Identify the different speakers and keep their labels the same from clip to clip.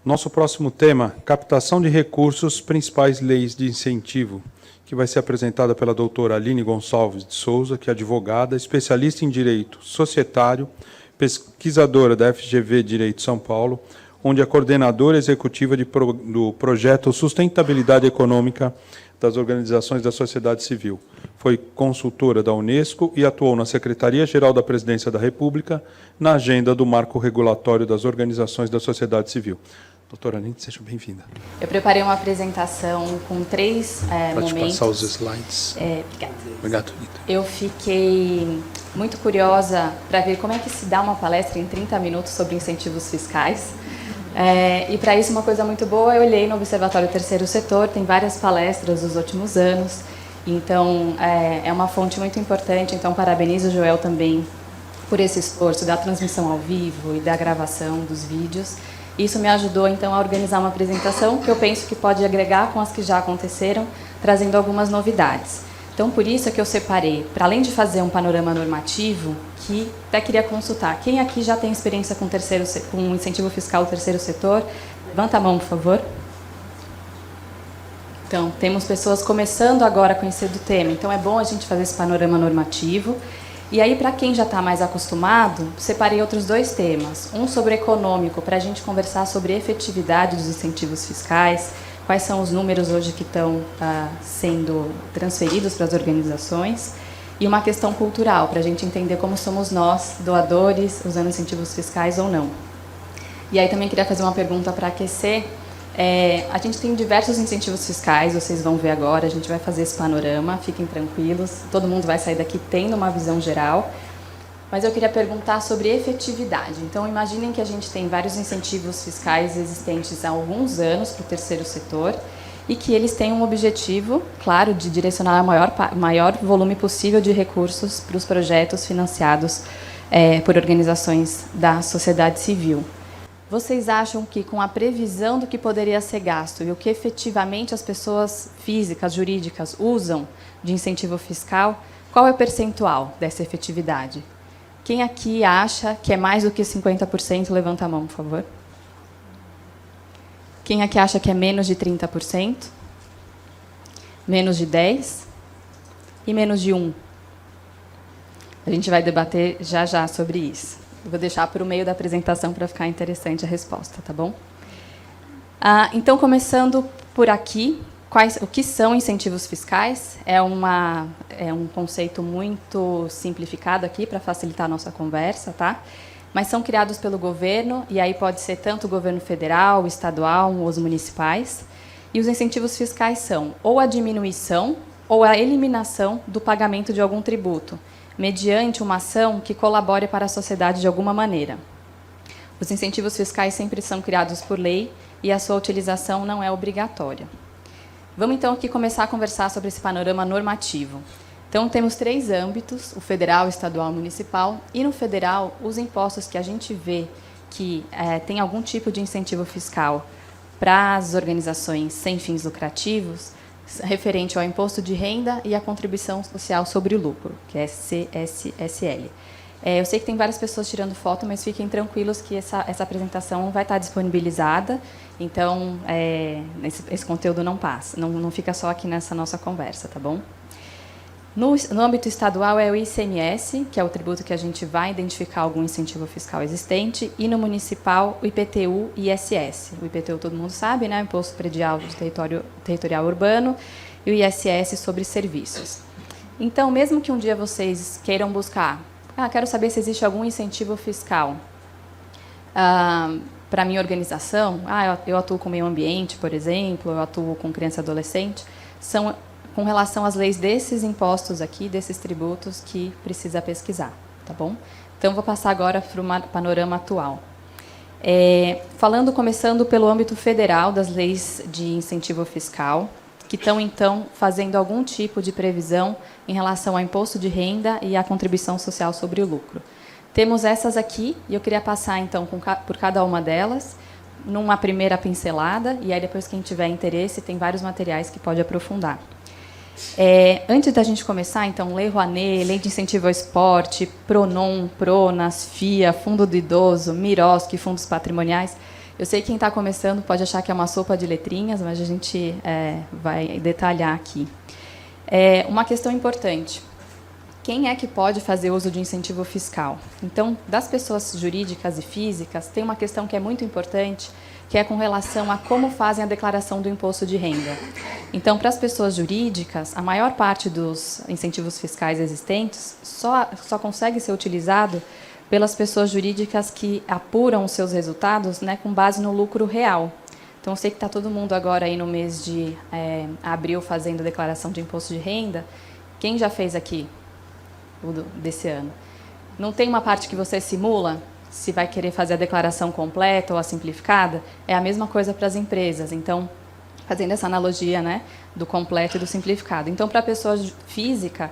Speaker 1: Nosso próximo tema, captação de recursos, principais leis de incentivo, que vai ser apresentada pela doutora Aline Gonçalves de Souza, que é advogada, especialista em direito societário, pesquisadora da FGV Direito São Paulo, onde é coordenadora executiva do projeto Sustentabilidade Econômica das Organizações da Sociedade Civil. Foi consultora da Unesco e atuou na Secretaria-Geral da Presidência da República na agenda do Marco Regulatório das Organizações da Sociedade Civil. Doutora Aline, seja bem-vinda.
Speaker 2: Eu preparei uma apresentação com três momentos.
Speaker 1: Pode passar os slides.
Speaker 2: Obrigada.
Speaker 1: Obrigado, Rita.
Speaker 2: Eu fiquei muito curiosa para ver como é que se dá uma palestra em 30 minutos sobre incentivos fiscais. E para isso, uma coisa muito boa, eu olhei no Observatório Terceiro Setor, tem várias palestras dos últimos anos, então é uma fonte muito importante, então parabenizo o Joel também por esse esforço da transmissão ao vivo e da gravação dos vídeos. Isso me ajudou, então, a organizar uma apresentação que eu penso que pode agregar com as que já aconteceram, trazendo algumas novidades. Então, por isso é que eu separei, para além de fazer um panorama normativo, que até queria consultar. Quem aqui já tem experiência com incentivo fiscal do terceiro setor? Levanta a mão, por favor. Então, temos pessoas começando agora a conhecer do tema. Então, é bom a gente fazer esse panorama normativo. E aí, para quem já está mais acostumado, separei outros dois temas. Um sobre econômico, para a gente conversar sobre a efetividade dos incentivos fiscais, quais são os números hoje que estão sendo transferidos para as organizações, e uma questão cultural, para a gente entender como somos nós, doadores, usando incentivos fiscais ou não. E aí também queria fazer uma pergunta para aquecer. A gente tem diversos incentivos fiscais, vocês vão ver agora, a gente vai fazer esse panorama, fiquem tranquilos, todo mundo vai sair daqui tendo uma visão geral. Mas eu queria perguntar sobre efetividade. Então, imaginem que a gente tem vários incentivos fiscais existentes há alguns anos para o terceiro setor e que eles têm um objetivo, claro, de direcionar o maior volume possível de recursos para os projetos financiados por organizações da sociedade civil. Vocês acham que, com a previsão do que poderia ser gasto e o que efetivamente as pessoas físicas, jurídicas, usam de incentivo fiscal, qual é o percentual dessa efetividade? Quem aqui acha que é mais do que 50%, levanta a mão, por favor. Quem aqui acha que é menos de 30%? Menos de 10%? E menos de 1%? A gente vai debater já sobre isso. Eu vou deixar para o meio da apresentação para ficar interessante a resposta, tá bom? Então, começando por aqui, o que são incentivos fiscais? É um conceito muito simplificado aqui para facilitar a nossa conversa, tá? Mas são criados pelo governo, e aí pode ser tanto o governo federal, estadual ou os municipais. E os incentivos fiscais são ou a diminuição ou a eliminação do pagamento de algum tributo, mediante uma ação que colabore para a sociedade de alguma maneira. Os incentivos fiscais sempre são criados por lei e a sua utilização não é obrigatória. Vamos, então, aqui começar a conversar sobre esse panorama normativo. Então, temos três âmbitos, o federal, estadual e municipal. E, no federal, os impostos que a gente vê que tem algum tipo de incentivo fiscal para as organizações sem fins lucrativos, referente ao imposto de renda e à contribuição social sobre o lucro, que é CSSL. Eu sei que tem várias pessoas tirando foto, mas fiquem tranquilos que essa apresentação vai estar disponibilizada, então esse conteúdo não passa, não fica só aqui nessa nossa conversa, tá bom? No âmbito estadual é o ICMS, que é o tributo que a gente vai identificar algum incentivo fiscal existente, e no municipal o IPTU e ISS. O IPTU todo mundo sabe, né? Imposto Predial do Territorial Urbano, e o ISS sobre serviços. Então, mesmo que um dia vocês queiram buscar, quero saber se existe algum incentivo fiscal para a minha organização, eu atuo com meio ambiente, por exemplo, eu atuo com criança e adolescente, são com relação às leis desses impostos aqui, desses tributos que precisa pesquisar, tá bom? Então, vou passar agora para o panorama atual. Começando pelo âmbito federal das leis de incentivo fiscal, que estão, então, fazendo algum tipo de previsão em relação ao imposto de renda e à contribuição social sobre o lucro. Temos essas aqui, e eu queria passar, então, por cada uma delas, numa primeira pincelada, e aí, depois, quem tiver interesse, tem vários materiais que pode aprofundar. Antes da gente começar, então, Lei Rouanet, Lei de Incentivo ao Esporte, PRONON, PRONAS, FIA, Fundo do Idoso, MIROSC, Fundos Patrimoniais, Eu sei que quem está começando pode achar que é uma sopa de letrinhas, mas a gente vai detalhar aqui. Uma questão importante. Quem é que pode fazer uso de incentivo fiscal? Então, das pessoas jurídicas e físicas, tem uma questão que é muito importante, que é com relação a como fazem a declaração do imposto de renda. Então, para as pessoas jurídicas, a maior parte dos incentivos fiscais existentes só consegue ser utilizado pelas pessoas jurídicas que apuram os seus resultados, né, com base no lucro real. Então, eu sei que está todo mundo agora aí no mês de abril fazendo declaração de imposto de renda. Quem já fez aqui desse ano? Não tem uma parte que você simula? Se vai querer fazer a declaração completa ou a simplificada? É a mesma coisa para as empresas. Então, fazendo essa analogia, né, do completo e do simplificado. Então, para a pessoa física,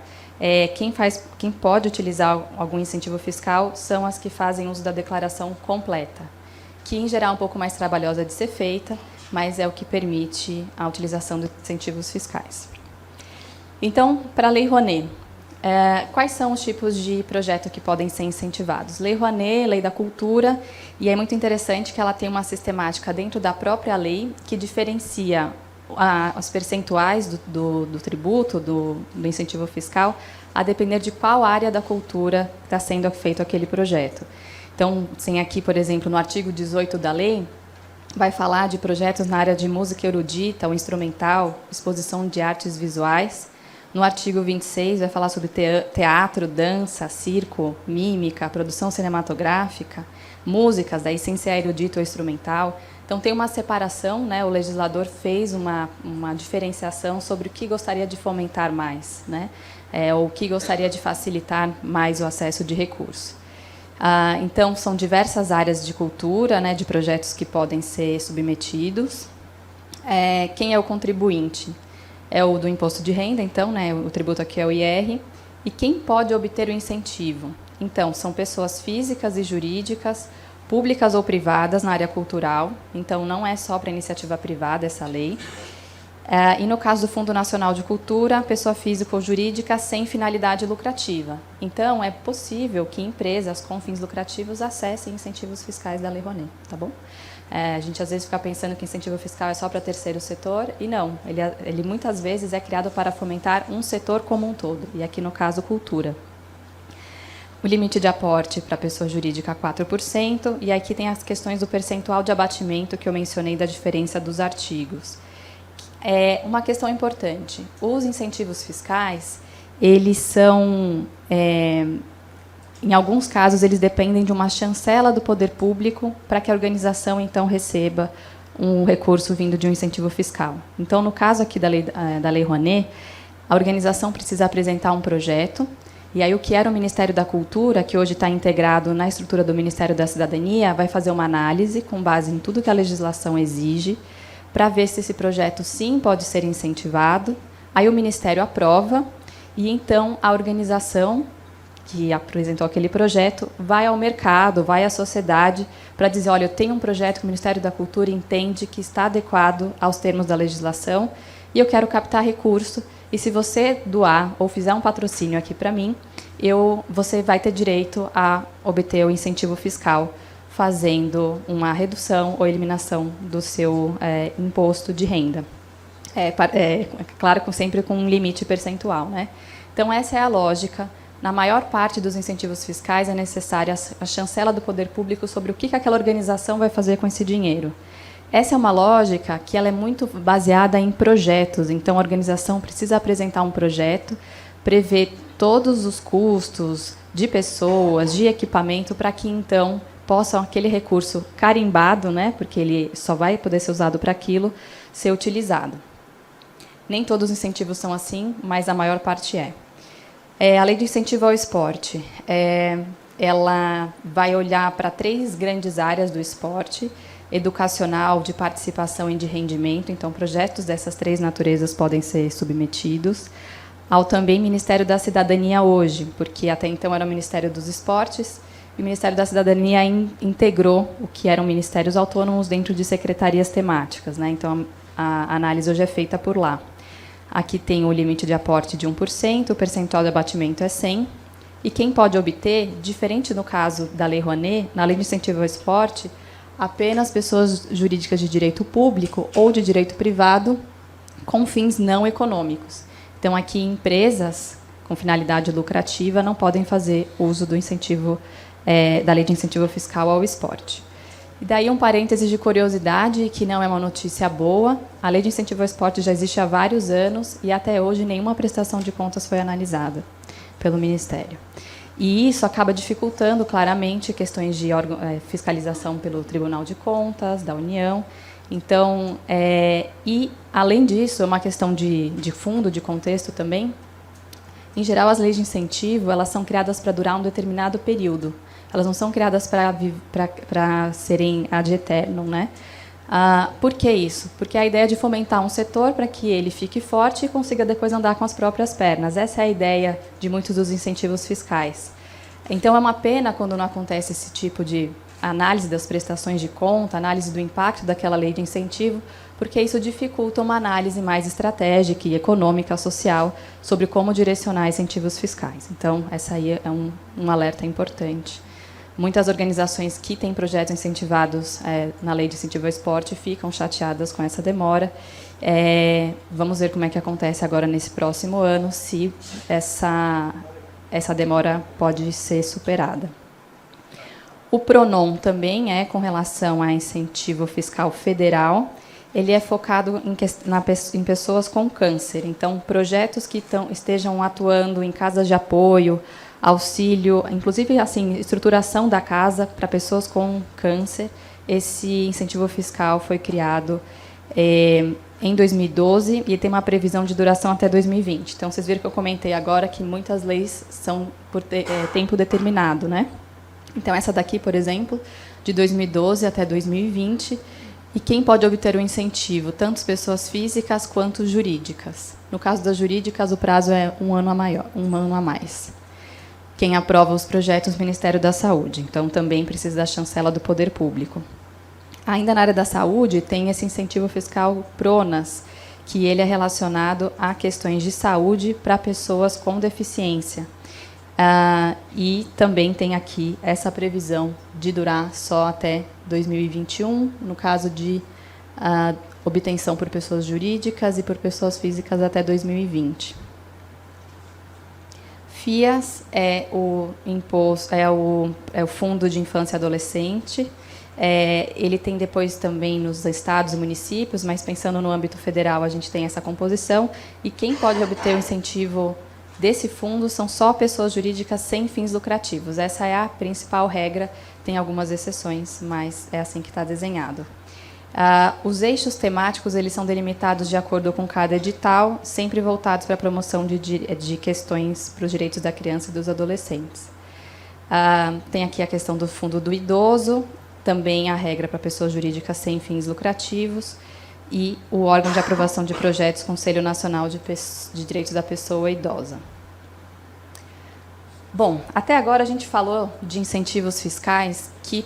Speaker 2: quem pode utilizar algum incentivo fiscal são as que fazem uso da declaração completa, que em geral é um pouco mais trabalhosa de ser feita, mas é o que permite a utilização de incentivos fiscais. Então, para a Lei Rouanet, quais são os tipos de projeto que podem ser incentivados? Lei Rouanet, Lei da Cultura, e é muito interessante que ela tem uma sistemática dentro da própria lei que diferencia os percentuais do tributo, do incentivo fiscal, a depender de qual área da cultura está sendo feito aquele projeto. Então, tem aqui, por exemplo, no artigo 18 da lei, vai falar de projetos na área de música erudita ou instrumental, exposição de artes visuais. No artigo 26, vai falar sobre teatro, dança, circo, mímica, produção cinematográfica, músicas, daí sem ser erudito ou instrumental. Então, tem uma separação, né? O legislador fez uma diferenciação sobre o que gostaria de fomentar mais, né? Ou o que gostaria de facilitar mais o acesso de recurso. Então, são diversas áreas de cultura, né, de projetos que podem ser submetidos. Quem é o contribuinte? É o do imposto de renda, então, né, o tributo aqui é o IR. E quem pode obter o incentivo? Então, são pessoas físicas e jurídicas, públicas ou privadas na área cultural. Então, não é só para iniciativa privada essa lei. E no caso do Fundo Nacional de Cultura, pessoa física ou jurídica sem finalidade lucrativa. Então, é possível que empresas com fins lucrativos acessem incentivos fiscais da Lei Rouanet, tá bom? A gente às vezes fica pensando que incentivo fiscal é só para terceiro setor, e não, ele muitas vezes é criado para fomentar um setor como um todo, e aqui no caso, cultura. O limite de aporte para a pessoa jurídica 4%, e aqui tem as questões do percentual de abatimento que eu mencionei da diferença dos artigos. Uma questão importante, os incentivos fiscais, eles são, em alguns casos, eles dependem de uma chancela do poder público para que a organização, então, receba um recurso vindo de um incentivo fiscal. Então, no caso aqui da Lei Rouanet, a organização precisa apresentar um projeto, e aí o que era o Ministério da Cultura, que hoje está integrado na estrutura do Ministério da Cidadania, vai fazer uma análise com base em tudo que a legislação exige, para ver se esse projeto, sim, pode ser incentivado. Aí o Ministério aprova, e então a organização que apresentou aquele projeto vai ao mercado, vai à sociedade, para dizer, olha, eu tenho um projeto que o Ministério da Cultura entende que está adequado aos termos da legislação, e eu quero captar recurso, e se você doar ou fizer um patrocínio aqui para mim, você vai ter direito a obter o incentivo fiscal, fazendo uma redução ou eliminação do seu imposto de renda. Claro, sempre com um limite percentual, né? Então, essa é a lógica. Na maior parte dos incentivos fiscais é necessária a chancela do poder público sobre o que aquela organização vai fazer com esse dinheiro. Essa é uma lógica que ela é muito baseada em projetos. Então, a organização precisa apresentar um projeto, prever todos os custos de pessoas, de equipamento, para que, então, possam aquele recurso carimbado, né, porque ele só vai poder ser usado para aquilo, ser utilizado. Nem todos os incentivos são assim, mas a maior parte é. A lei de incentivo ao esporte, ela vai olhar para 3 grandes áreas do esporte: educacional, de participação e de rendimento. Então, projetos dessas 3 naturezas podem ser submetidos ao também Ministério da Cidadania hoje, porque até então era o Ministério dos Esportes, e o Ministério da Cidadania integrou o que eram ministérios autônomos dentro de secretarias temáticas, né? Então, a análise hoje é feita por lá. Aqui tem o limite de aporte de 1%, o percentual de abatimento é 100%, e quem pode obter, diferente no caso da Lei Rouanet, na Lei de Incentivo ao Esporte, apenas pessoas jurídicas de direito público ou de direito privado com fins não econômicos. Então, aqui, empresas com finalidade lucrativa não podem fazer uso do incentivo, da Lei de Incentivo Fiscal ao Esporte. E daí um parêntese de curiosidade, que não é uma notícia boa. A Lei de Incentivo ao Esporte já existe há vários anos e até hoje nenhuma prestação de contas foi analisada pelo Ministério. E isso acaba dificultando claramente questões de fiscalização pelo Tribunal de Contas, da União. Então, e além disso, é uma questão de fundo, de contexto também. Em geral, as leis de incentivo, elas são criadas para durar um determinado período. Elas não são criadas para serem ad eternum, né? Por que isso? Porque a ideia é de fomentar um setor para que ele fique forte e consiga depois andar com as próprias pernas. Essa é a ideia de muitos dos incentivos fiscais. Então, é uma pena quando não acontece esse tipo de análise das prestações de conta, análise do impacto daquela lei de incentivo, porque isso dificulta uma análise mais estratégica e econômica, social, sobre como direcionar incentivos fiscais. Então, essa aí é um alerta importante. Muitas organizações que têm projetos incentivados na Lei de Incentivo ao Esporte ficam chateadas com essa demora. Vamos ver como é que acontece agora nesse próximo ano, se essa demora pode ser superada. O PRONON também com relação a incentivo fiscal federal. Ele é focado em pessoas com câncer. Então, projetos que estejam atuando em casas de apoio, auxílio, inclusive assim, estruturação da casa para pessoas com câncer. Esse incentivo fiscal foi criado em 2012 e tem uma previsão de duração até 2020. Então, vocês viram que eu comentei agora que muitas leis são por tempo determinado, né? Então, essa daqui, por exemplo, de 2012 até 2020. E quem pode obter o incentivo? Tanto pessoas físicas quanto jurídicas. No caso das jurídicas, o prazo é um ano a mais. Quem aprova os projetos, o Ministério da Saúde. Então, também precisa da chancela do Poder Público. Ainda na área da saúde, tem esse incentivo fiscal PRONAS, que ele é relacionado a questões de saúde para pessoas com deficiência. E também tem aqui essa previsão de durar só até 2021, no caso de obtenção por pessoas jurídicas e por pessoas físicas até 2020. FIAS é o Fundo de Infância e Adolescente. Ele tem depois também nos estados e municípios, mas pensando no âmbito federal, a gente tem essa composição. E quem pode obter o incentivo desse fundo são só pessoas jurídicas sem fins lucrativos. Essa é a principal regra, tem algumas exceções, mas é assim que está desenhado. Os eixos temáticos eles são delimitados de acordo com cada edital, sempre voltados para a promoção de questões para os direitos da criança e dos adolescentes. Tem aqui a questão do fundo do idoso, também a regra para pessoas jurídicas sem fins lucrativos, e o órgão de aprovação de projetos, Conselho Nacional de Direitos da Pessoa Idosa. Bom, até agora a gente falou de incentivos fiscais que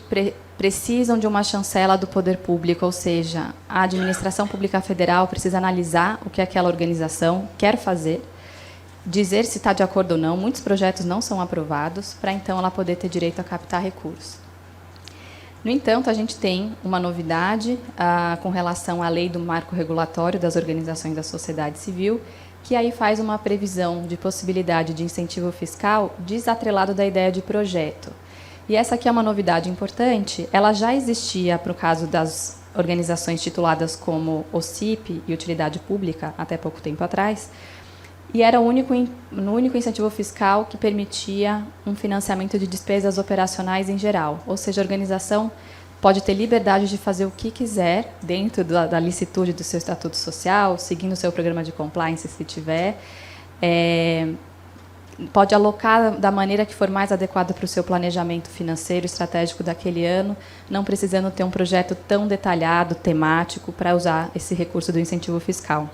Speaker 2: precisam de uma chancela do poder público, ou seja, a administração pública federal precisa analisar o que aquela organização quer fazer, dizer se está de acordo ou não. Muitos projetos não são aprovados, para então ela poder ter direito a captar recursos. No entanto, a gente tem uma novidade com relação à lei do marco regulatório das organizações da sociedade civil, que aí faz uma previsão de possibilidade de incentivo fiscal desatrelado da ideia de projeto. E essa aqui é uma novidade importante. Ela já existia para o caso das organizações tituladas como OCIP e Utilidade Pública, até pouco tempo atrás, e era o único incentivo fiscal que permitia um financiamento de despesas operacionais em geral. Ou seja, a organização pode ter liberdade de fazer o que quiser dentro da licitude do seu estatuto social, seguindo o seu programa de compliance, se tiver. Pode alocar da maneira que for mais adequada para o seu planejamento financeiro estratégico daquele ano, não precisando ter um projeto tão detalhado, temático, para usar esse recurso do incentivo fiscal.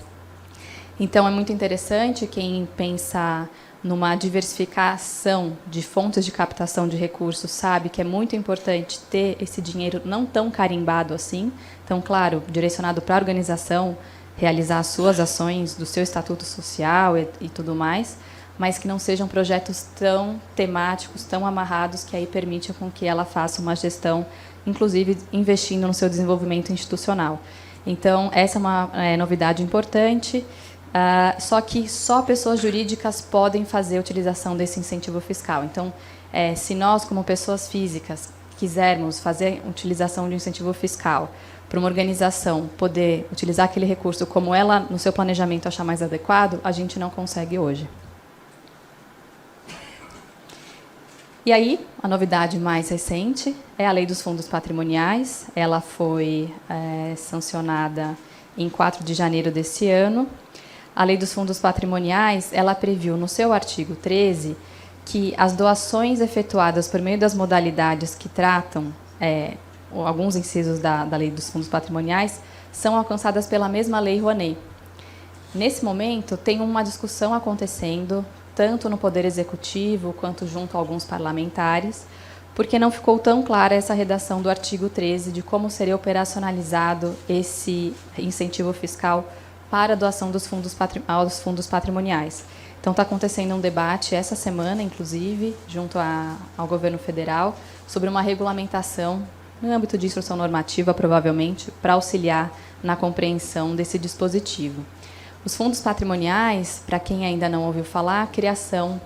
Speaker 2: Então, é muito interessante quem pensa numa diversificação de fontes de captação de recursos, sabe que é muito importante ter esse dinheiro não tão carimbado assim. Então, claro, direcionado para a organização, realizar as suas ações do seu estatuto social e tudo mais, mas que não sejam projetos tão temáticos, tão amarrados, que aí permite com que ela faça uma gestão, inclusive investindo no seu desenvolvimento institucional. Então, essa é uma novidade importante, só que só pessoas jurídicas podem fazer a utilização desse incentivo fiscal. Então, se nós, como pessoas físicas, quisermos fazer a utilização de um incentivo fiscal para uma organização poder utilizar aquele recurso como ela, no seu planejamento, achar mais adequado, a gente não consegue hoje. E aí, a novidade mais recente é a Lei dos Fundos Patrimoniais. Ela foi sancionada em 4 de janeiro desse ano. A Lei dos Fundos Patrimoniais, ela previu no seu artigo 13 que as doações efetuadas por meio das modalidades que tratam alguns incisos da Lei dos Fundos Patrimoniais são alcançadas pela mesma Lei Rouanet. Nesse momento, tem uma discussão acontecendo, tanto no Poder Executivo quanto junto a alguns parlamentares, porque não ficou tão clara essa redação do artigo 13 de como seria operacionalizado esse incentivo fiscal para a doação aos fundos patrimoniais. Então, está acontecendo um debate essa semana, inclusive, junto ao governo federal, sobre uma regulamentação no âmbito de instrução normativa, provavelmente, para auxiliar na compreensão desse dispositivo. Os fundos patrimoniais, para quem ainda não ouviu falar, a criação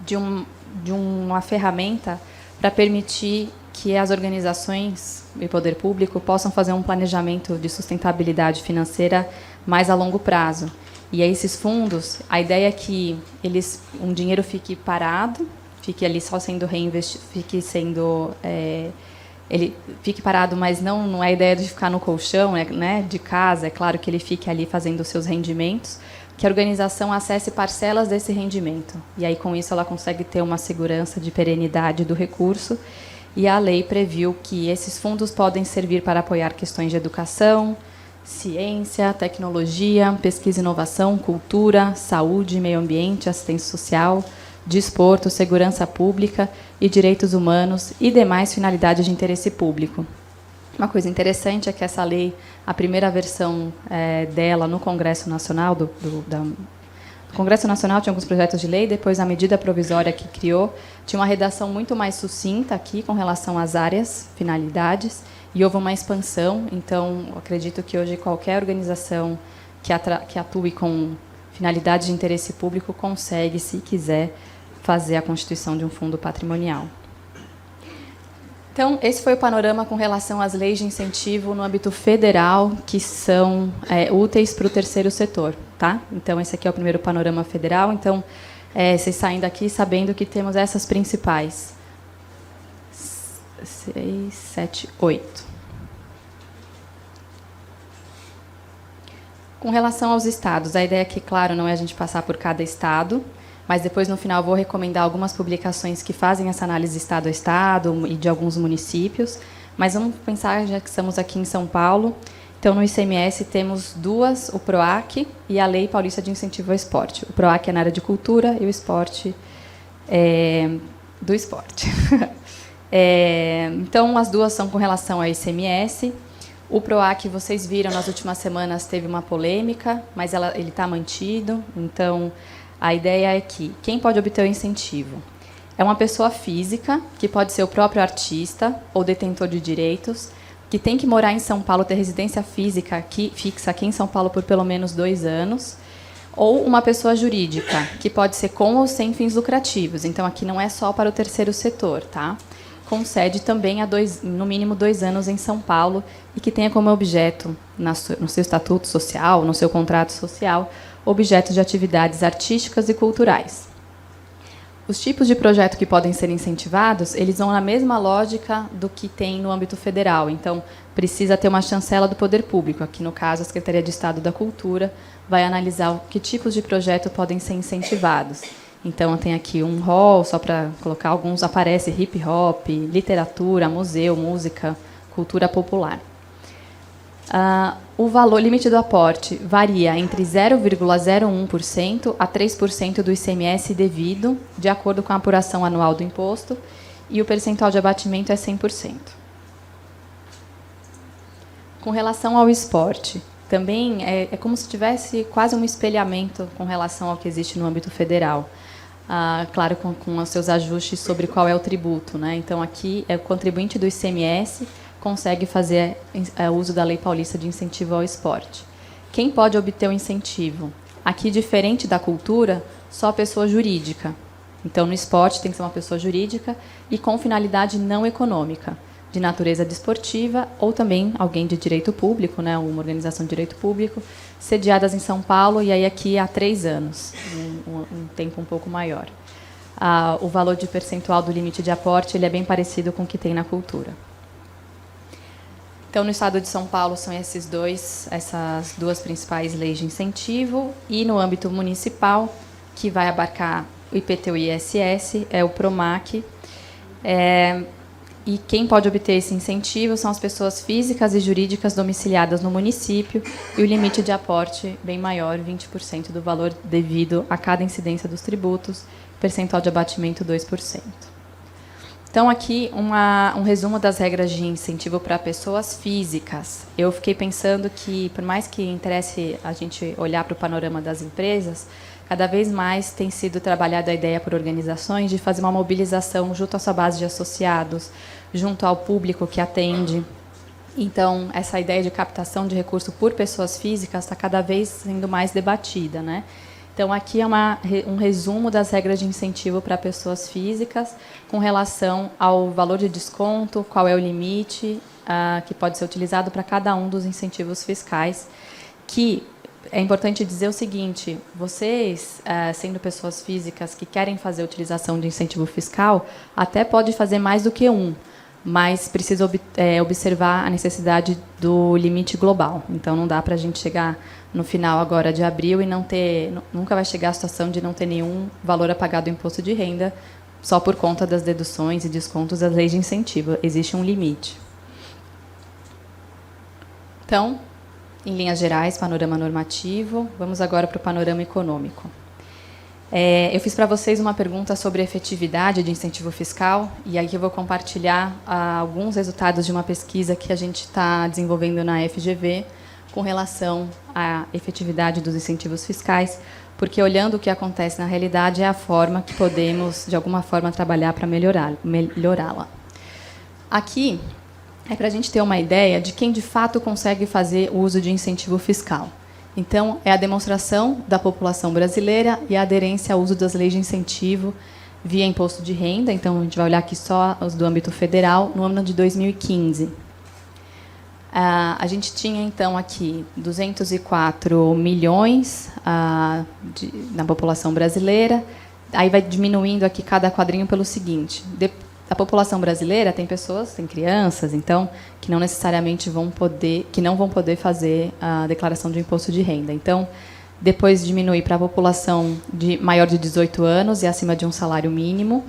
Speaker 2: de uma ferramenta para permitir que as organizações e poder público possam fazer um planejamento de sustentabilidade financeira mais a longo prazo. E aí, esses fundos, a ideia é que um dinheiro fique parado, fique ali só sendo reinvestido, ele fique parado, mas não é a ideia de ficar no colchão, né, de casa. É claro que ele fique ali fazendo os seus rendimentos, que a organização acesse parcelas desse rendimento. E aí, com isso, ela consegue ter uma segurança de perenidade do recurso. E a lei previu que esses fundos podem servir para apoiar questões de educação, ciência, tecnologia, pesquisa e inovação, cultura, saúde, meio ambiente, assistência social, desporto, segurança pública e direitos humanos e demais finalidades de interesse público. Uma coisa interessante é que essa lei, a primeira versão dela no Congresso Nacional, o Congresso Nacional tinha alguns projetos de lei, depois a medida provisória que criou tinha uma redação muito mais sucinta aqui com relação às áreas, finalidades, e houve uma expansão. Então, acredito que hoje qualquer organização que atue com finalidade de interesse público consegue, se quiser, fazer a constituição de um fundo patrimonial. Então, esse foi o panorama com relação às leis de incentivo no âmbito federal que são úteis para o terceiro setor. Tá? Então, esse aqui é o primeiro panorama federal. Então, vocês saem daqui sabendo que temos essas principais. 6, 7, 8. Com relação aos estados, a ideia aqui, claro, não é a gente passar por cada estado, mas depois, no final, vou recomendar algumas publicações que fazem essa análise estado a estado e de alguns municípios. Mas vamos pensar, já que estamos aqui em São Paulo. Então, no ICMS, temos duas, o PROAC e a Lei Paulista de Incentivo ao Esporte. O PROAC é na área de cultura e o esporte do esporte. Então, as duas são com relação ao ICMS. O PROAC, vocês viram, nas últimas semanas teve uma polêmica, mas ele está mantido. Então, a ideia é que quem pode obter o incentivo é uma pessoa física, que pode ser o próprio artista ou detentor de direitos, que tem que morar em São Paulo, ter residência fixa aqui em São Paulo por pelo menos 2 anos, ou uma pessoa jurídica, que pode ser com ou sem fins lucrativos. Então, aqui não é só para o terceiro setor, tá? Concede também no mínimo 2 anos em São Paulo e que tenha como objeto, no seu estatuto social, no seu contrato social, objetos de atividades artísticas e culturais. Os tipos de projeto que podem ser incentivados, eles vão na mesma lógica do que tem no âmbito federal. Então, precisa ter uma chancela do poder público. Aqui, no caso, a Secretaria de Estado da Cultura vai analisar que tipos de projeto podem ser incentivados. Então, tem aqui um rol, só para colocar alguns, aparece hip hop, literatura, museu, música, cultura popular. O valor limite do aporte varia entre 0,01% a 3% do ICMS devido, de acordo com a apuração anual do imposto, e o percentual de abatimento é 100%. Com relação ao esporte, também é como se tivesse quase um espelhamento com relação ao que existe no âmbito federal. Claro, com os seus ajustes sobre qual é o tributo, né? Então, aqui, o contribuinte do ICMS consegue fazer uso da Lei Paulista de Incentivo ao Esporte. Quem pode obter o incentivo? Aqui, diferente da cultura, só a pessoa jurídica. Então, no esporte tem que ser uma pessoa jurídica e com finalidade não econômica, de natureza desportiva ou também alguém de direito público, né, uma organização de direito público, sediadas em São Paulo e aí aqui há 3 anos, um tempo um pouco maior. O valor de percentual do limite de aporte ele é bem parecido com o que tem na cultura. Então, no estado de São Paulo são essas 2 principais leis de incentivo e no âmbito municipal, que vai abarcar o IPTU e ISS, é o PROMAC. E quem pode obter esse incentivo são as pessoas físicas e jurídicas domiciliadas no município e o limite de aporte bem maior, 20% do valor devido a cada incidência dos tributos, percentual de abatimento 2%. Então, aqui um resumo das regras de incentivo para pessoas físicas. Eu fiquei pensando que, por mais que interesse a gente olhar para o panorama das empresas, cada vez mais tem sido trabalhada a ideia por organizações de fazer uma mobilização junto à sua base de associados, junto ao público que atende. Então, essa ideia de captação de recurso por pessoas físicas está cada vez sendo mais debatida, né? Então, aqui é um resumo das regras de incentivo para pessoas físicas com relação ao valor de desconto, qual é o limite que pode ser utilizado para cada um dos incentivos fiscais, que é importante dizer o seguinte, vocês, sendo pessoas físicas que querem fazer a utilização de incentivo fiscal, até pode fazer mais do que um, mas precisa observar a necessidade do limite global. Então, não dá para a gente chegar no final agora de abril e nunca vai chegar a situação de não ter nenhum valor a pagar do imposto de renda só por conta das deduções e descontos das leis de incentivo. Existe um limite. Então, em linhas gerais, panorama normativo. Vamos agora para o panorama econômico. Eu fiz para vocês uma pergunta sobre a efetividade de incentivo fiscal, e aqui eu vou compartilhar alguns resultados de uma pesquisa que a gente está desenvolvendo na FGV com relação à efetividade dos incentivos fiscais, porque, olhando o que acontece na realidade, é a forma que podemos, de alguma forma, trabalhar para melhorá-la. Aqui é para a gente ter uma ideia de quem, de fato, consegue fazer o uso de incentivo fiscal. Então, é a demonstração da população brasileira e a aderência ao uso das leis de incentivo via imposto de renda. Então, a gente vai olhar aqui só os do âmbito federal, no ano de 2015. A gente tinha, então, aqui 204 milhões na população brasileira. Aí vai diminuindo aqui cada quadrinho pelo seguinte. Da população brasileira, tem crianças, então, que não necessariamente vão poder fazer a declaração de imposto de renda. Então, depois diminui para a população maior de 18 anos e acima de um salário mínimo.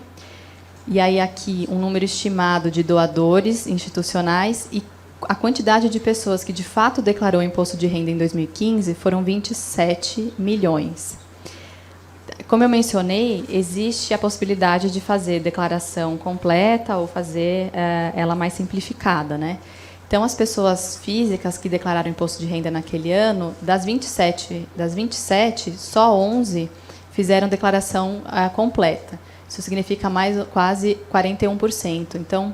Speaker 2: E aí aqui um número estimado de doadores institucionais e a quantidade de pessoas que, de fato, declarou imposto de renda em 2015 foram 27 milhões. Como eu mencionei, existe a possibilidade de fazer declaração completa ou fazer ela mais simplificada, né? Então, as pessoas físicas que declararam imposto de renda naquele ano, das 27, só 11 fizeram declaração completa. Isso significa quase 41%. Então,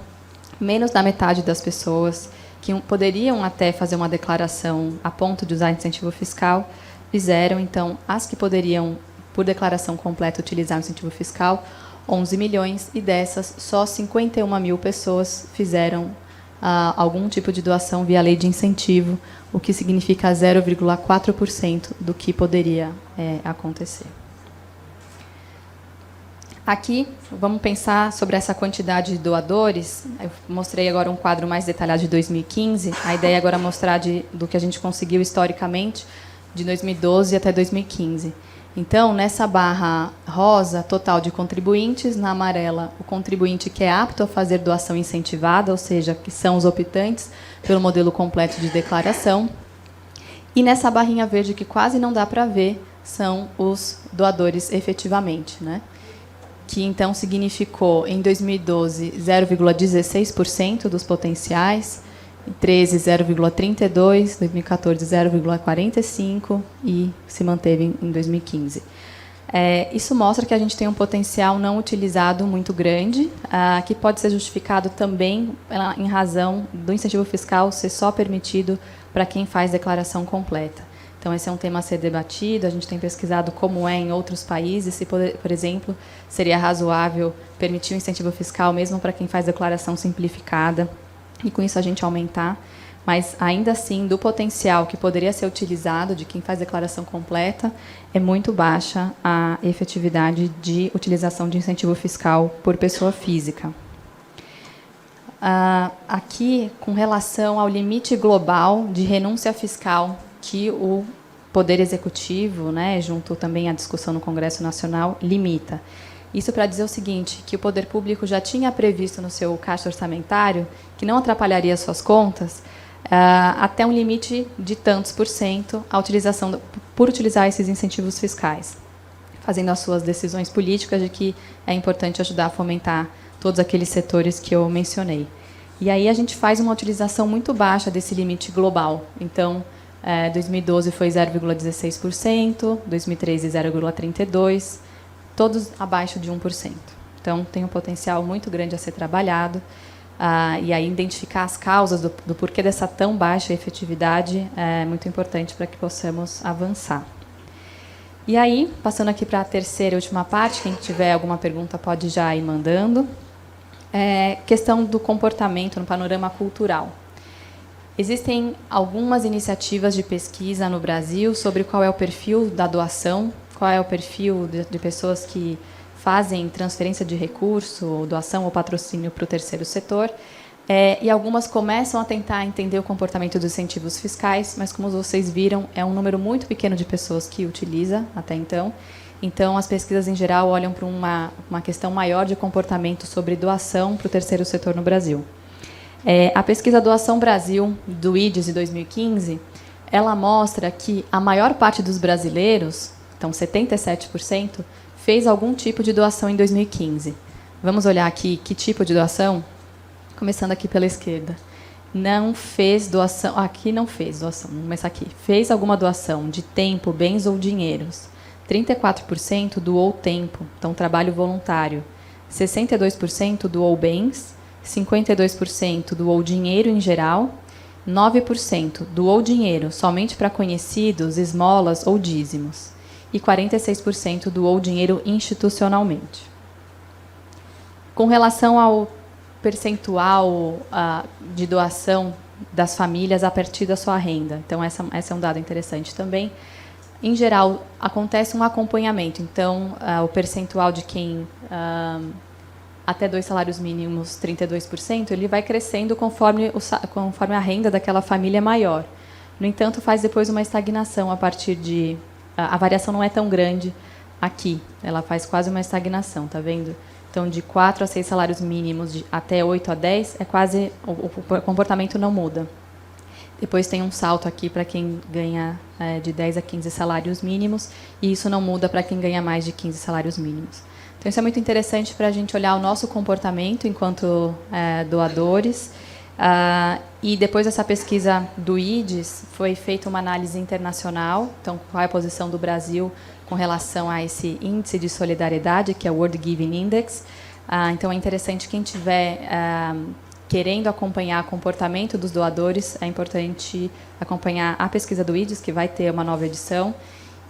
Speaker 2: menos da metade das pessoas que poderiam até fazer uma declaração a ponto de usar incentivo fiscal, fizeram. Então, as que poderiam, por declaração completa, utilizar o incentivo fiscal, 11 milhões, e dessas, só 51 mil pessoas fizeram algum tipo de doação via lei de incentivo, o que significa 0,4% do que poderia acontecer. Aqui, vamos pensar sobre essa quantidade de doadores. Eu mostrei agora um quadro mais detalhado de 2015. A ideia agora é mostrar do que a gente conseguiu historicamente, de 2012 até 2015. Então, nessa barra rosa, total de contribuintes, na amarela, o contribuinte que é apto a fazer doação incentivada, ou seja, que são os optantes pelo modelo completo de declaração. E nessa barrinha verde, que quase não dá para ver, são os doadores efetivamente, né? Que então significou, em 2012, 0,16% dos potenciais, 2013, 0,32%, 2014, 0,45% e se manteve em 2015. Isso mostra que a gente tem um potencial não utilizado muito grande, que pode ser justificado também em razão do incentivo fiscal ser só permitido para quem faz declaração completa. Então, esse é um tema a ser debatido. A gente tem pesquisado como é em outros países, se, por exemplo, seria razoável permitir o incentivo fiscal mesmo para quem faz declaração simplificada, e com isso a gente aumentar. Mas, ainda assim, do potencial que poderia ser utilizado de quem faz declaração completa, é muito baixa a efetividade de utilização de incentivo fiscal por pessoa física. Aqui, com relação ao limite global de renúncia fiscal que o Poder Executivo, né, junto também à discussão no Congresso Nacional, limita. Isso para dizer o seguinte, que o Poder Público já tinha previsto no seu caixa orçamentário que não atrapalharia suas contas, até um limite de tantos % a utilização por utilizar esses incentivos fiscais, fazendo as suas decisões políticas de que é importante ajudar a fomentar todos aqueles setores que eu mencionei. E aí a gente faz uma utilização muito baixa desse limite global. Então, 2012 foi 0,16%, 2013 0,32%, todos abaixo de 1%. Então, tem um potencial muito grande a ser trabalhado. E aí identificar as causas do porquê dessa tão baixa efetividade é muito importante para que possamos avançar. E aí, passando aqui para a terceira e última parte, quem tiver alguma pergunta pode já ir mandando. Questão do comportamento no panorama cultural. Existem algumas iniciativas de pesquisa no Brasil sobre qual é o perfil da doação, qual é o perfil de pessoas que fazem transferência de recurso, doação ou patrocínio para o terceiro setor, e algumas começam a tentar entender o comportamento dos incentivos fiscais, mas, como vocês viram, é um número muito pequeno de pessoas que utiliza até então. Então, as pesquisas, em geral, olham para uma questão maior de comportamento sobre doação para o terceiro setor no Brasil. A pesquisa Doação Brasil, do IDES, de 2015, ela mostra que a maior parte dos brasileiros, então 77%, fez algum tipo de doação em 2015. Vamos olhar aqui que tipo de doação? Começando aqui pela esquerda. Não fez doação. Aqui não fez doação. Vamos começar aqui. Fez alguma doação de tempo, bens ou dinheiros. 34% doou tempo, então trabalho voluntário. 62% doou bens. 52% doou dinheiro em geral. 9% doou dinheiro somente para conhecidos, esmolas ou dízimos. E 46% doou dinheiro institucionalmente. Com relação ao percentual de doação das famílias a partir da sua renda, então essa é um dado interessante também. Em geral, acontece um acompanhamento. Então, o percentual de quem até 2 salários mínimos, 32%, ele vai crescendo conforme a renda daquela família é maior. No entanto, faz depois uma estagnação a partir de... A variação não é tão grande aqui, ela faz quase uma estagnação, tá vendo? Então, de 4 a 6 salários mínimos, até 8 a 10, quase o comportamento não muda. Depois tem um salto aqui para quem ganha de 10 a 15 salários mínimos, e isso não muda para quem ganha mais de 15 salários mínimos. Então, isso é muito interessante para a gente olhar o nosso comportamento enquanto doadores. E depois dessa pesquisa do IDES, foi feita uma análise internacional. Então, qual é a posição do Brasil com relação a esse índice de solidariedade, que é o World Giving Index. Então, é interessante quem tiver querendo acompanhar o comportamento dos doadores, é importante acompanhar a pesquisa do IDES, que vai ter uma nova edição,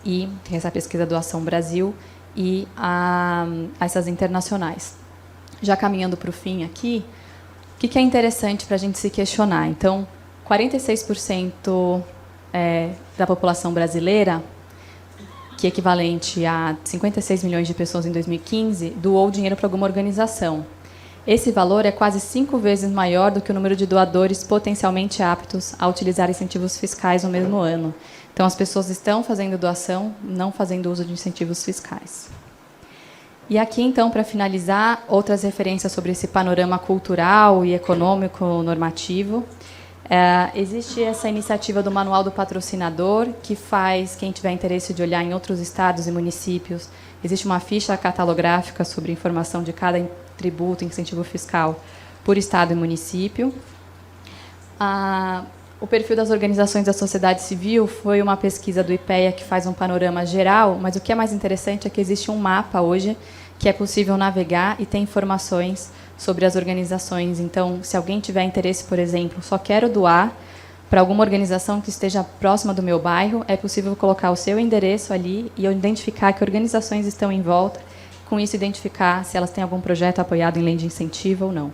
Speaker 2: e essa pesquisa Doação Brasil, e essas internacionais. Já caminhando para o fim aqui, o que é interessante para a gente se questionar? Então, 46% da população brasileira, que é equivalente a 56 milhões de pessoas em 2015, doou dinheiro para alguma organização. Esse valor é quase 5 vezes maior do que o número de doadores potencialmente aptos a utilizar incentivos fiscais no mesmo ano. Então, as pessoas estão fazendo doação, não fazendo uso de incentivos fiscais. E aqui, então, para finalizar, outras referências sobre esse panorama cultural e econômico normativo. Existe essa iniciativa do Manual do Patrocinador, que faz, quem tiver interesse de olhar em outros estados e municípios, existe uma ficha catalográfica sobre informação de cada tributo, incentivo fiscal, por estado e município. O perfil das organizações da sociedade civil foi uma pesquisa do IPEA que faz um panorama geral, mas o que é mais interessante é que existe um mapa hoje que é possível navegar e tem informações sobre as organizações. Então, se alguém tiver interesse, por exemplo, só quero doar para alguma organização que esteja próxima do meu bairro, é possível colocar o seu endereço ali e eu identificar que organizações estão em volta, com isso identificar se elas têm algum projeto apoiado em lei de incentivo ou não.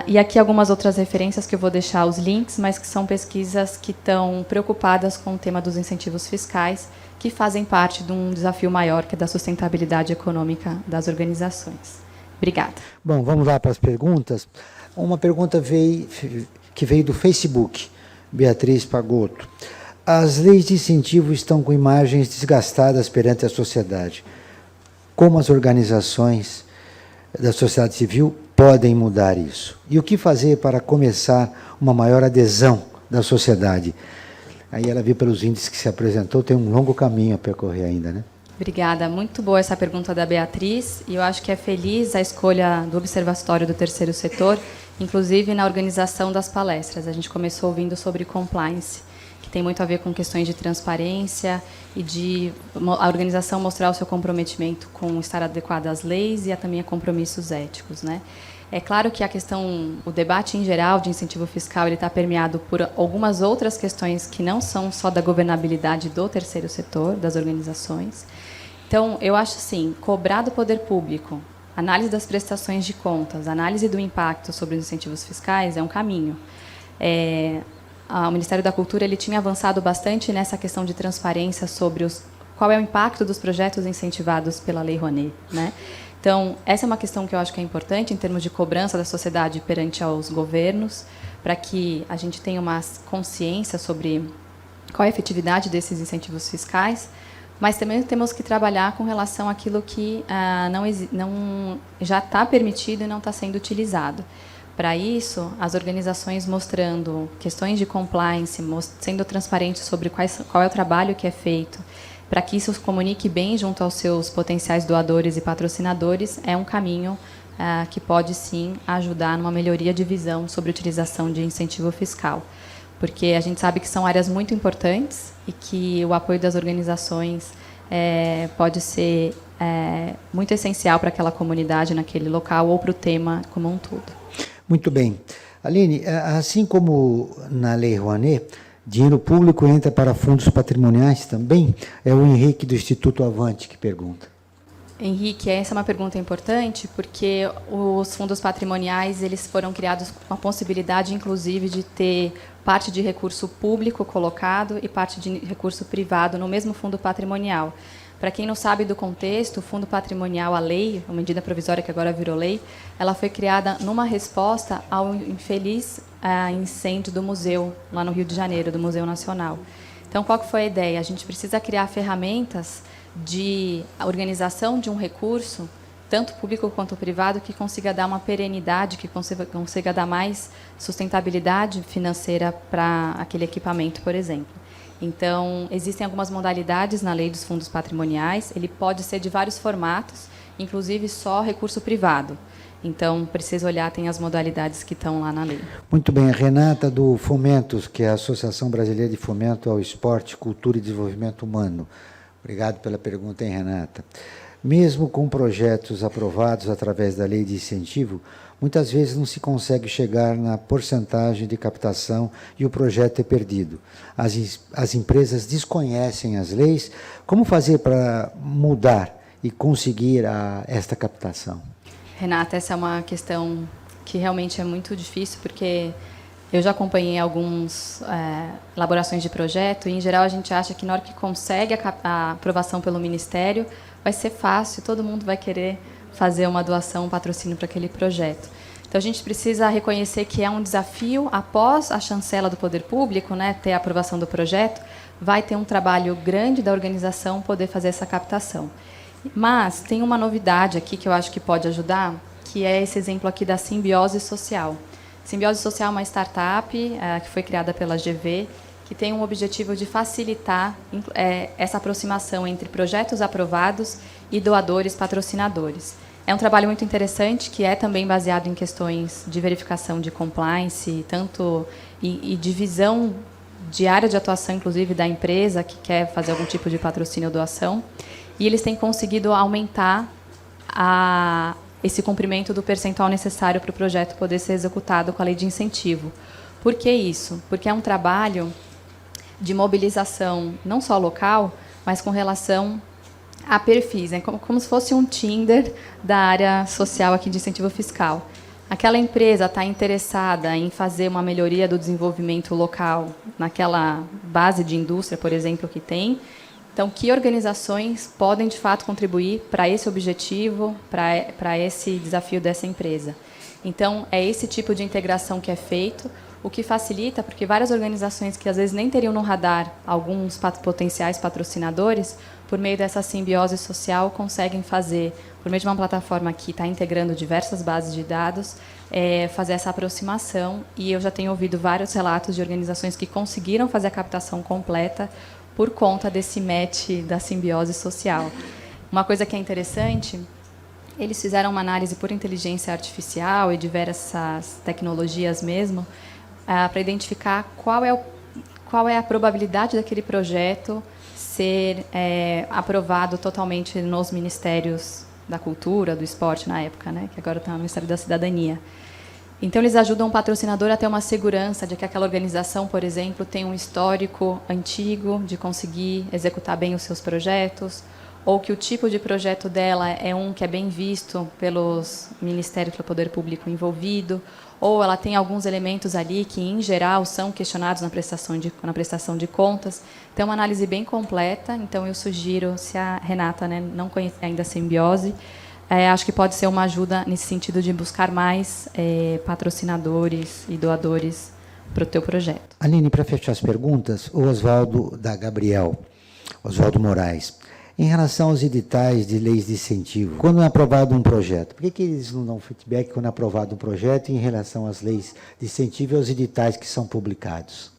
Speaker 2: E aqui algumas outras referências que eu vou deixar os links, mas que são pesquisas que estão preocupadas com o tema dos incentivos fiscais, que fazem parte de um desafio maior, que é da sustentabilidade econômica das organizações. Obrigada.
Speaker 3: Bom, vamos lá para as perguntas. Uma pergunta que veio do Facebook, Beatriz Pagotto. As leis de incentivo estão com imagens desgastadas perante a sociedade. Como as organizações da sociedade civil podem mudar isso? E o que fazer para começar uma maior adesão da sociedade? Aí ela viu pelos índices que se apresentou, tem um longo caminho a percorrer ainda, né?
Speaker 2: Obrigada. Muito boa essa pergunta da Beatriz. E eu acho que é feliz a escolha do Observatório do Terceiro Setor, inclusive na organização das palestras. A gente começou ouvindo sobre compliance, que tem muito a ver com questões de transparência e de a organização mostrar o seu comprometimento com estar adequada às leis e também a compromissos éticos, né? É claro que o debate em geral de incentivo fiscal, ele está permeado por algumas outras questões que não são só da governabilidade do terceiro setor, das organizações. Então, eu acho assim, cobrar do poder público, análise das prestações de contas, análise do impacto sobre os incentivos fiscais é um caminho. O Ministério da Cultura ele tinha avançado bastante nessa questão de transparência sobre qual é o impacto dos projetos incentivados pela Lei Rouanet, né? Então, essa é uma questão que eu acho que é importante em termos de cobrança da sociedade perante aos governos, para que a gente tenha uma consciência sobre qual é a efetividade desses incentivos fiscais, mas também temos que trabalhar com relação àquilo que não já está permitido e não está sendo utilizado. Para isso, as organizações mostrando questões de compliance, sendo transparentes sobre qual é o trabalho que é feito, para que isso se comunique bem junto aos seus potenciais doadores e patrocinadores, é um caminho que pode, sim, ajudar numa melhoria de visão sobre a utilização de incentivo fiscal. Porque a gente sabe que são áreas muito importantes e que o apoio das organizações pode ser muito essencial para aquela comunidade naquele local ou para o tema como um todo.
Speaker 3: Muito bem. Aline, assim como na Lei Rouanet, dinheiro público entra para fundos patrimoniais também? É o Henrique do Instituto Avante que pergunta.
Speaker 2: Henrique, essa é uma pergunta importante, porque os fundos patrimoniais eles foram criados com a possibilidade, inclusive, de ter parte de recurso público colocado e parte de recurso privado no mesmo fundo patrimonial. Para quem não sabe do contexto, o fundo patrimonial, a lei, a medida provisória que agora virou lei, ela foi criada numa resposta ao infeliz incêndio do museu, lá no Rio de Janeiro, do Museu Nacional. Então, qual que foi a ideia? A gente precisa criar ferramentas de organização de um recurso, tanto público quanto privado, que consiga dar uma perenidade, que consiga dar mais sustentabilidade financeira para aquele equipamento, por exemplo. Então, existem algumas modalidades na lei dos fundos patrimoniais, ele pode ser de vários formatos, inclusive só recurso privado. Então, precisa olhar, tem as modalidades que estão lá na lei.
Speaker 3: Muito bem. A Renata do Fomentos, que é a Associação Brasileira de Fomento ao Esporte, Cultura e Desenvolvimento Humano. Obrigado pela pergunta, hein, Renata. Mesmo com projetos aprovados através da lei de incentivo, muitas vezes não se consegue chegar na porcentagem de captação e o projeto é perdido. As empresas desconhecem as leis. Como fazer para mudar e conseguir esta captação?
Speaker 2: Renata, essa é uma questão que realmente é muito difícil, porque eu já acompanhei algumas elaborações de projeto e, em geral, a gente acha que na hora que consegue a aprovação pelo Ministério, vai ser fácil, todo mundo vai querer fazer uma doação, um patrocínio para aquele projeto. Então, a gente precisa reconhecer que é um desafio, após a chancela do poder público, né, ter a aprovação do projeto, vai ter um trabalho grande da organização poder fazer essa captação. Mas tem uma novidade aqui que eu acho que pode ajudar, que é esse exemplo aqui da Simbiose Social. Simbiose Social é uma startup que foi criada pela GV, que tem um objetivo de facilitar essa aproximação entre projetos aprovados e doadores patrocinadores. É um trabalho muito interessante, que é também baseado em questões de verificação de compliance, tanto e divisão de área de atuação, inclusive, da empresa que quer fazer algum tipo de patrocínio ou doação. E eles têm conseguido aumentar esse cumprimento do percentual necessário para o projeto poder ser executado com a lei de incentivo. Por que isso? Porque é um trabalho de mobilização, não só local, mas com relação a perfis, né? como se fosse um Tinder da área social aqui de incentivo fiscal. Aquela empresa está interessada em fazer uma melhoria do desenvolvimento local naquela base de indústria, por exemplo, que tem. Então, que organizações podem, de fato, contribuir para esse objetivo, para esse desafio dessa empresa? Então, é esse tipo de integração que é feito, o que facilita, porque várias organizações que às vezes nem teriam no radar alguns potenciais patrocinadores, por meio dessa simbiose social, conseguem fazer, por meio de uma plataforma que está integrando diversas bases de dados, fazer essa aproximação. E eu já tenho ouvido vários relatos de organizações que conseguiram fazer a captação completa por conta desse match da simbiose social. Uma coisa que é interessante, eles fizeram uma análise por inteligência artificial e diversas tecnologias mesmo, para identificar qual é a probabilidade daquele projeto ser aprovado totalmente nos Ministérios da Cultura, do Esporte na época, né, que agora está no Ministério da Cidadania. Então, eles ajudam o patrocinador a ter uma segurança de que aquela organização, por exemplo, tem um histórico antigo de conseguir executar bem os seus projetos, ou que o tipo de projeto dela é um que é bem visto pelos ministérios, pelo poder público envolvido, ou ela tem alguns elementos ali que, em geral, são questionados na prestação de contas. Então, é uma análise bem completa. Então, eu sugiro, se a Renata, né, não conhece ainda a simbiose, acho que pode ser uma ajuda nesse sentido de buscar mais patrocinadores e doadores para o teu projeto.
Speaker 3: Aline, para fechar as perguntas, o Oswaldo da Gabriel, Oswaldo Moraes. Em relação aos editais de leis de incentivo, quando é aprovado um projeto, por que eles não dão feedback quando é aprovado um projeto em relação às leis de incentivo e aos editais que são publicados?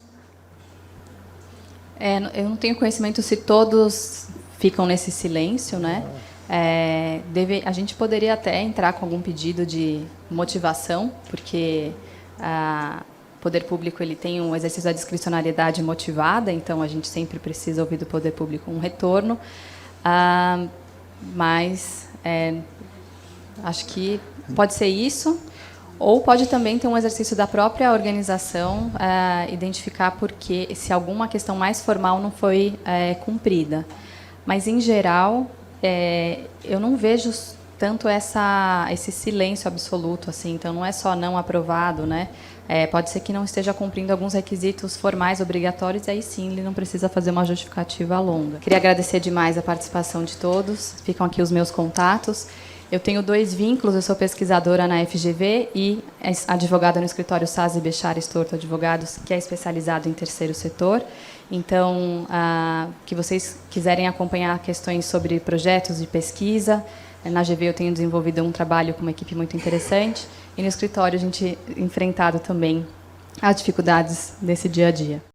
Speaker 2: Eu não tenho conhecimento se todos ficam nesse silêncio, né? A gente poderia até entrar com algum pedido de motivação, porque o poder público ele tem um exercício da discricionariedade motivada, então a gente sempre precisa ouvir do poder público um retorno. Mas acho que pode ser isso, ou pode também ter um exercício da própria organização, identificar porque se alguma questão mais formal não foi cumprida. Mas, em geral, eu não vejo tanto esse silêncio absoluto, assim. Então, não é só não aprovado, né? Pode ser que não esteja cumprindo alguns requisitos formais obrigatórios, e aí sim ele não precisa fazer uma justificativa longa. Queria agradecer demais a participação de todos. Ficam aqui os meus contatos. Eu tenho 2 vínculos, eu sou pesquisadora na FGV e advogada no escritório Sazzi Bechara Estorto Advogados, que é especializado em terceiro setor. Então, que vocês quiserem acompanhar questões sobre projetos de pesquisa, na GV eu tenho desenvolvido um trabalho com uma equipe muito interessante, e no escritório a gente enfrentado também as dificuldades desse dia a dia.